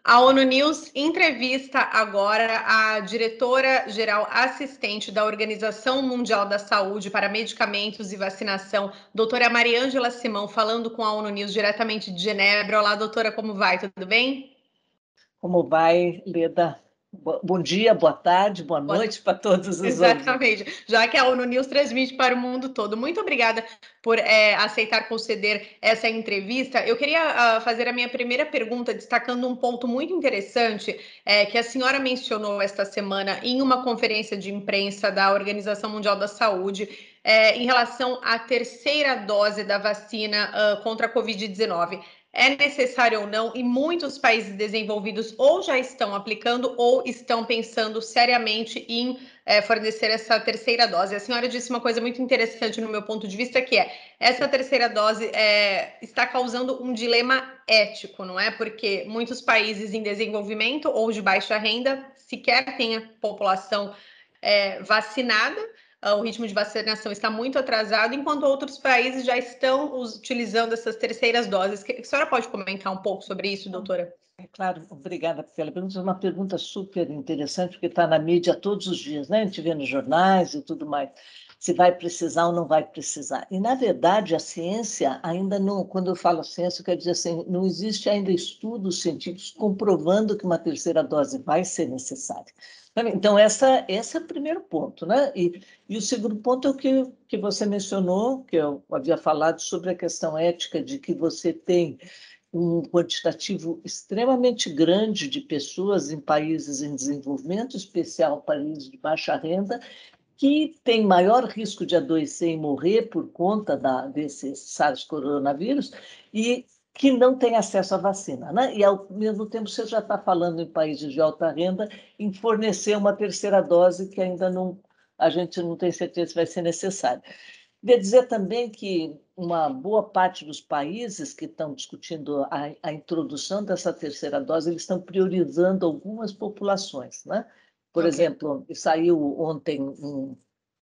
A ONU News entrevista agora a diretora-geral assistente da Organização Mundial da Saúde para Medicamentos e Vacinação, doutora Mariângela Simão, falando com a ONU News diretamente de Genebra. Olá, doutora, como vai? Tudo bem? Como vai, Leda? Bom dia, boa tarde, boa noite para todos os ouvintes. Exatamente, já que a ONU News transmite para o mundo todo. Muito obrigada por aceitar conceder essa entrevista. Eu queria fazer a minha primeira pergunta, destacando um ponto muito interessante que a senhora mencionou esta semana em uma conferência de imprensa da Organização Mundial da Saúde, em relação à terceira dose da vacina contra a Covid-19. É necessário ou não, e muitos países desenvolvidos ou já estão aplicando ou estão pensando seriamente em fornecer essa terceira dose. A senhora disse uma coisa muito interessante no meu ponto de vista, que essa terceira dose está causando um dilema ético, não é? Porque muitos países em desenvolvimento ou de baixa renda sequer têm a população vacinada. O ritmo de vacinação está muito atrasado, enquanto outros países já estão utilizando essas terceiras doses. A senhora pode comentar um pouco sobre isso, doutora? É claro, obrigada pela pergunta. É uma pergunta super interessante, porque está na mídia todos os dias, né? A gente vê nos jornais e tudo mais, se vai precisar ou não vai precisar. E, na verdade, a ciência ainda não, quando eu falo ciência, eu quero dizer assim, não existe ainda estudos científicos comprovando que uma terceira dose vai ser necessária. Então, esse é o primeiro ponto, né? E o segundo ponto é o que você mencionou, que eu havia falado sobre a questão ética de que você tem um quantitativo extremamente grande de pessoas em países em desenvolvimento, em especial países de baixa renda, que tem maior risco de adoecer e morrer por conta desse SARS coronavírus e que não tem acesso à vacina, né? E, ao mesmo tempo, você já está falando em países de alta renda em fornecer uma terceira dose que ainda não, a gente não tem certeza se vai ser necessária. Queria dizer também que uma boa parte dos países que estão discutindo a introdução dessa terceira dose, eles estão priorizando algumas populações, né? Por exemplo, saiu ontem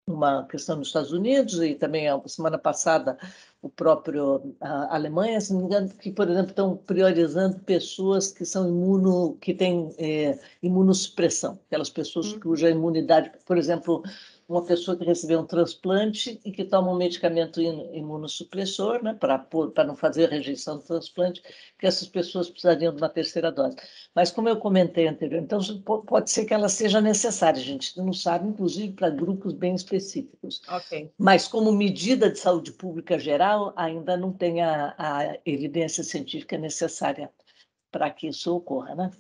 uma questão nos Estados Unidos e também a semana passada o próprio a Alemanha, se não me engano, que, por exemplo, estão priorizando pessoas que são que têm imunossupressão, aquelas pessoas cuja imunidade, por exemplo, uma pessoa que recebeu um transplante e que toma um medicamento imunossupressor, né, para não fazer a rejeição do transplante, que essas pessoas precisariam de uma terceira dose. Mas, como eu comentei anteriormente, então pode ser que ela seja necessária, a gente não sabe, inclusive para grupos bem específicos. Mas, como medida de saúde pública geral, ainda não tem a evidência científica necessária para que isso ocorra, né?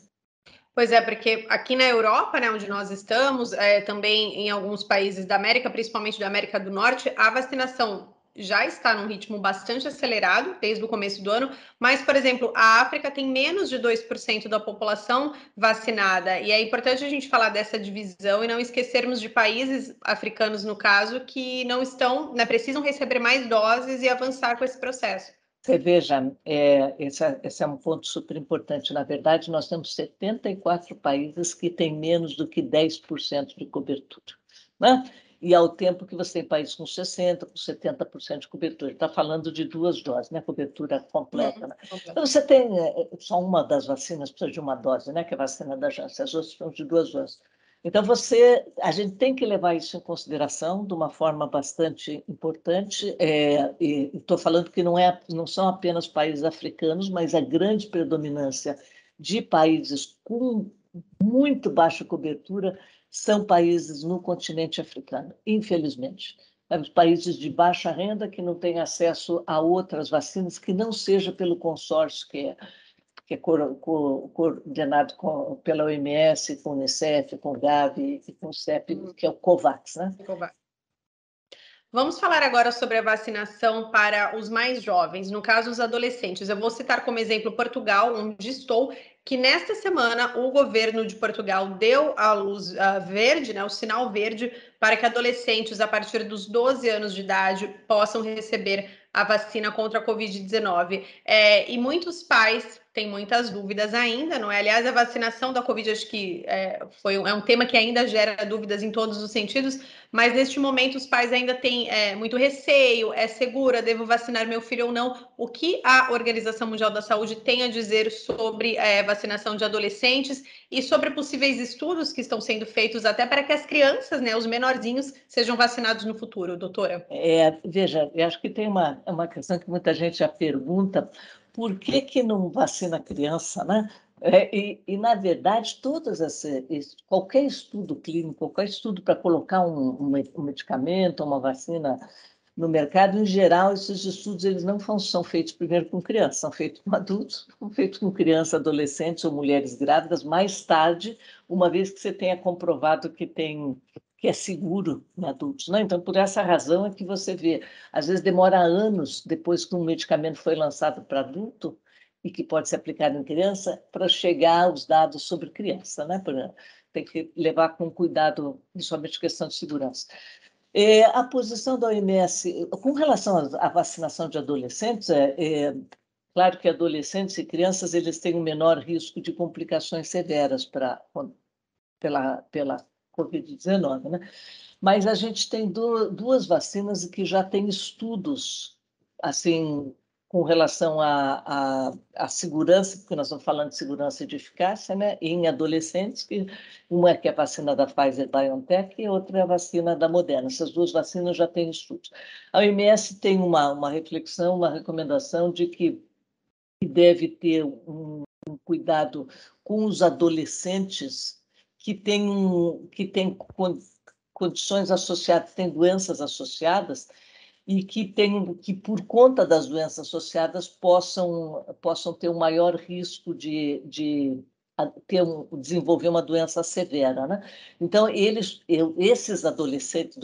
Pois é, porque aqui na Europa, né, onde nós estamos, também em alguns países da América, principalmente da América do Norte, a vacinação já está num ritmo bastante acelerado desde o começo do ano, mas, por exemplo, a África tem menos de 2% da população vacinada, e é importante a gente falar dessa divisão e não esquecermos de países africanos, no caso, que não estão, né, precisam receber mais doses e avançar com esse processo. Você veja, esse é um ponto super importante. Na verdade, nós temos 74 países que têm menos do que 10% de cobertura, né? E ao tempo que você tem países com 60%, com 70% de cobertura. Está falando de 2 doses, né? Cobertura completa. Né? Então, você tem só uma das vacinas, precisa de uma dose, né? Que é a vacina da Janssen. As outras são de 2 doses. Então, a gente tem que levar isso em consideração de uma forma bastante importante. E estou falando que não são apenas países africanos, mas a grande predominância de países com muito baixa cobertura são países no continente africano, infelizmente. Os países de baixa renda que não têm acesso a outras vacinas que não seja pelo consórcio que é coordenado pela OMS, com o Unicef, com o Gavi e com o CEP, que é o COVAX, né? Vamos falar agora sobre a vacinação para os mais jovens, no caso, os adolescentes. Eu vou citar como exemplo Portugal, onde estou, que nesta semana o governo de Portugal deu a luz verde, né, o sinal verde, para que adolescentes a partir dos 12 anos de idade possam receber a vacina contra a Covid-19. E muitos pais tem muitas dúvidas ainda, não é? Aliás, a vacinação da Covid, acho que é um tema que ainda gera dúvidas em todos os sentidos, mas neste momento os pais ainda têm muito receio, é segura, devo vacinar meu filho ou não? O que a Organização Mundial da Saúde tem a dizer sobre vacinação de adolescentes e sobre possíveis estudos que estão sendo feitos até para que as crianças, né, os menorzinhos, sejam vacinados no futuro, doutora? Veja, eu acho que tem uma questão que muita gente já pergunta, por que que não vacina a criança, né? Na verdade, qualquer estudo clínico, qualquer estudo para colocar um medicamento, uma vacina no mercado, em geral, esses estudos eles não são feitos primeiro com crianças, são feitos com adultos, são feitos com crianças, adolescentes ou mulheres grávidas mais tarde, uma vez que você tenha comprovado que é seguro em adultos, né? Então, por essa razão é que você vê, às vezes demora anos depois que um medicamento foi lançado para adulto e que pode ser aplicado em criança, para chegar aos dados sobre criança, né? Tem que levar com cuidado, principalmente questão de segurança. A posição da OMS, com relação à vacinação de adolescentes, claro que adolescentes e crianças eles têm um menor risco de complicações severas pela Covid-19, né? Mas a gente tem duas vacinas que já têm estudos, assim, com relação à segurança, porque nós estamos falando de segurança e de eficácia, né? Em adolescentes, uma é que é a vacina da Pfizer-BioNTech e outra é a vacina da Moderna. Essas duas vacinas já têm estudos. A OMS tem uma reflexão, uma recomendação de que deve ter um cuidado com os adolescentes que têm condições associadas, têm doenças associadas e que por conta das doenças associadas possam ter um maior risco de desenvolver uma doença severa, né? Então esses adolescentes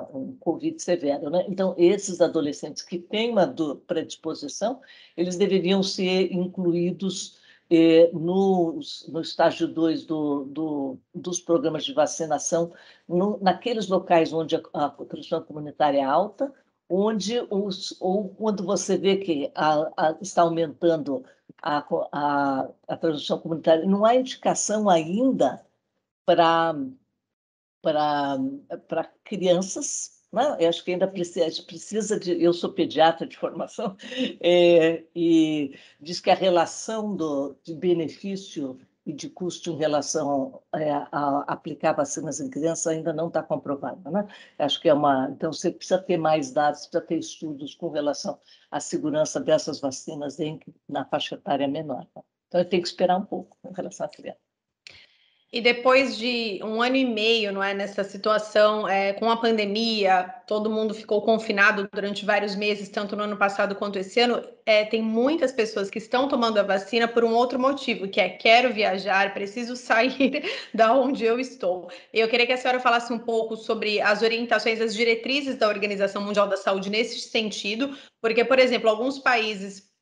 um COVID severo, né? Então esses adolescentes que têm uma predisposição, eles deveriam ser incluídos no estágio 2 dos programas de vacinação, naqueles locais onde a transmissão comunitária é alta, ou quando você vê que está aumentando a transmissão comunitária, não há indicação ainda para para crianças, né? Eu acho que ainda precisa de. Eu sou pediatra de formação, e diz que a relação de benefício e de custo em relação a aplicar vacinas em crianças ainda não está comprovada, né? Acho que então você precisa ter mais dados, precisa ter estudos com relação à segurança dessas vacinas na faixa etária menor, né? Então tem que esperar um pouco em relação à criança. E depois de 1 ano e meio, não é, nessa situação, com a pandemia, todo mundo ficou confinado durante vários meses, tanto no ano passado quanto esse ano, tem muitas pessoas que estão tomando a vacina por um outro motivo, que é quero viajar, preciso sair da onde eu estou. Eu queria que a senhora falasse um pouco sobre as orientações, as diretrizes da Organização Mundial da Saúde nesse sentido, porque, por exemplo, alguns países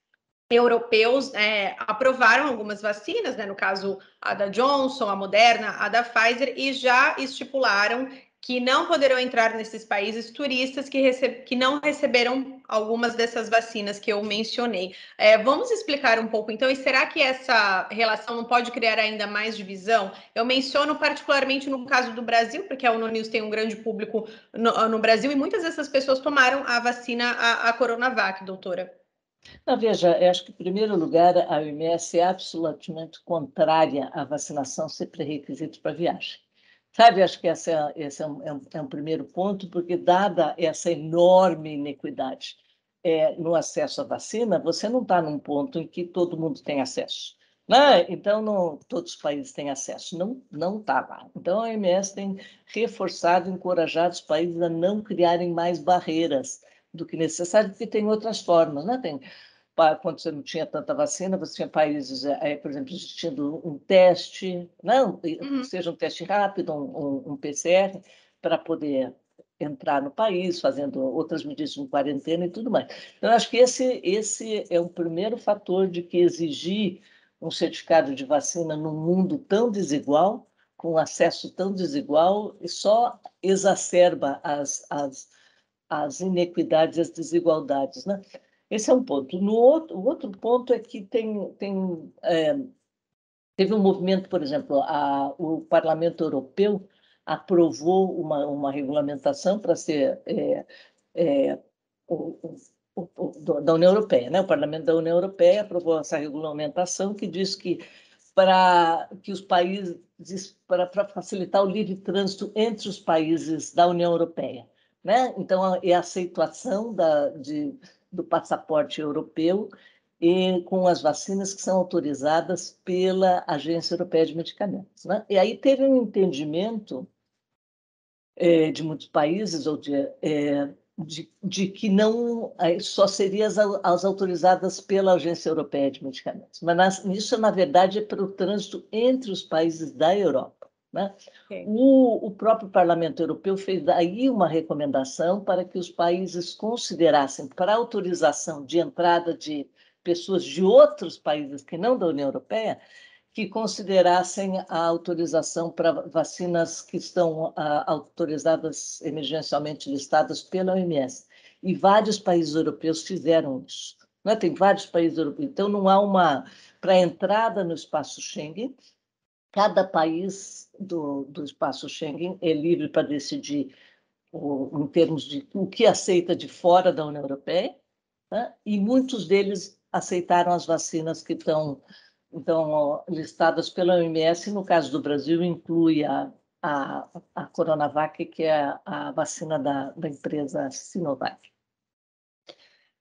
europeus aprovaram algumas vacinas, né, no caso a da Johnson, a Moderna, a da Pfizer, e já estipularam que não poderão entrar nesses países turistas que não receberam algumas dessas vacinas que eu mencionei. Vamos explicar um pouco, então, e será que essa relação não pode criar ainda mais divisão? Eu menciono particularmente no caso do Brasil, porque a ONU News tem um grande público no Brasil, e muitas dessas pessoas tomaram a vacina, a Coronavac, doutora. Não, veja, eu acho que, em primeiro lugar, a OMS é absolutamente contrária à vacinação ser pré-requisito para viagem. Sabe, acho que esse é um primeiro ponto, porque, dada essa enorme inequidade no acesso à vacina, você não está num ponto em que todo mundo tem acesso, né? Então, não, todos os países têm acesso. Não está lá. Então, a OMS tem reforçado, encorajado os países a não criarem mais barreiras do que necessário, porque tem outras formas, né? Quando você não tinha tanta vacina, você tinha países, por exemplo, existindo um teste, não, seja um teste rápido, um PCR, para poder entrar no país, fazendo outras medidas de quarentena e tudo mais. Então, eu acho que esse é o primeiro fator de que exigir um certificado de vacina num mundo tão desigual, com acesso tão desigual, só exacerba as inequidades e as desigualdades, né? Esse é um ponto. O outro ponto é que teve um movimento, por exemplo, o Parlamento Europeu aprovou uma regulamentação para ser é, o, da União Europeia, né? O Parlamento da União Europeia aprovou essa regulamentação que diz que para que os países, para facilitar o livre trânsito entre os países da União Europeia, né? Então, é a aceitação do passaporte europeu e com as vacinas que são autorizadas pela Agência Europeia de Medicamentos, né? E aí teve um entendimento de muitos países ou de que não só seriam as autorizadas pela Agência Europeia de Medicamentos. Mas isso, na verdade, é para o trânsito entre os países da Europa, né? Okay. O próprio Parlamento Europeu fez aí uma recomendação para que os países considerassem para autorização de entrada de pessoas de outros países que não da União Europeia, que considerassem a autorização para vacinas que estão autorizadas emergencialmente listadas pela OMS. E vários países europeus fizeram isso. Né? Tem vários países europeus. Então, não há para a entrada no espaço Schengen, cada país do espaço Schengen é livre para decidir em termos de o que aceita de fora da União Europeia, né? E muitos deles aceitaram as vacinas que estão então, listadas pela OMS, no caso do Brasil, inclui a Coronavac, que é a vacina da empresa Sinovac.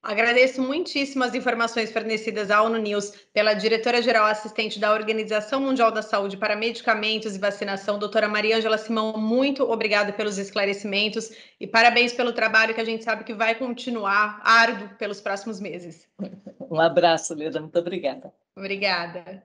Agradeço muitíssimo as informações fornecidas à ONU News pela diretora-geral assistente da Organização Mundial da Saúde para Medicamentos e Vacinação, doutora Mariângela Simão. Muito obrigada pelos esclarecimentos e parabéns pelo trabalho que a gente sabe que vai continuar árduo pelos próximos meses. Um abraço, Leda. Muito obrigada. Obrigada.